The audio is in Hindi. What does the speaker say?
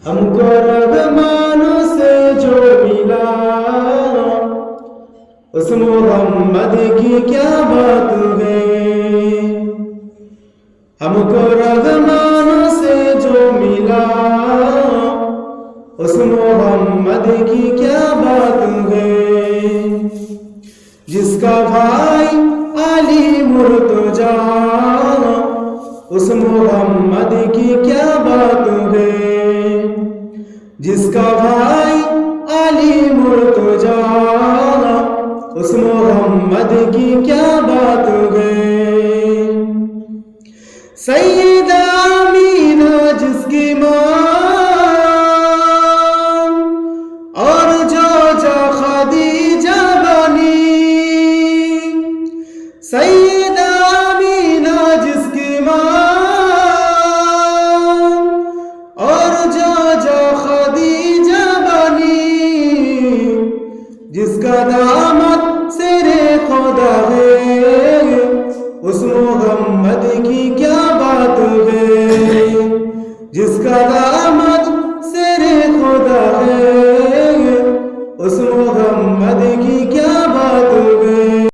हमको रहमानों से जो मिला, उस मोहम्मद की क्या बात है। हमको रहमानों से जो मिला, उस मोहम्मद की क्या बात है। जिसका भाई अली मुर्तजा, उस मोहम्मद की क्या बात है। जिसका भाई अली मुर्तजा, उस मोहम्मद की क्या बात है। सैयदा आमीना जिसकी माँ, और जो खदीजा बनी। सैयदा आमीना जिसकी माँ, और जो खदीजा बनी। जिसका दामद सिरे खुदा है, उस मोहम्मद की क्या बात है। जिसका दामद सिरे खुदा है,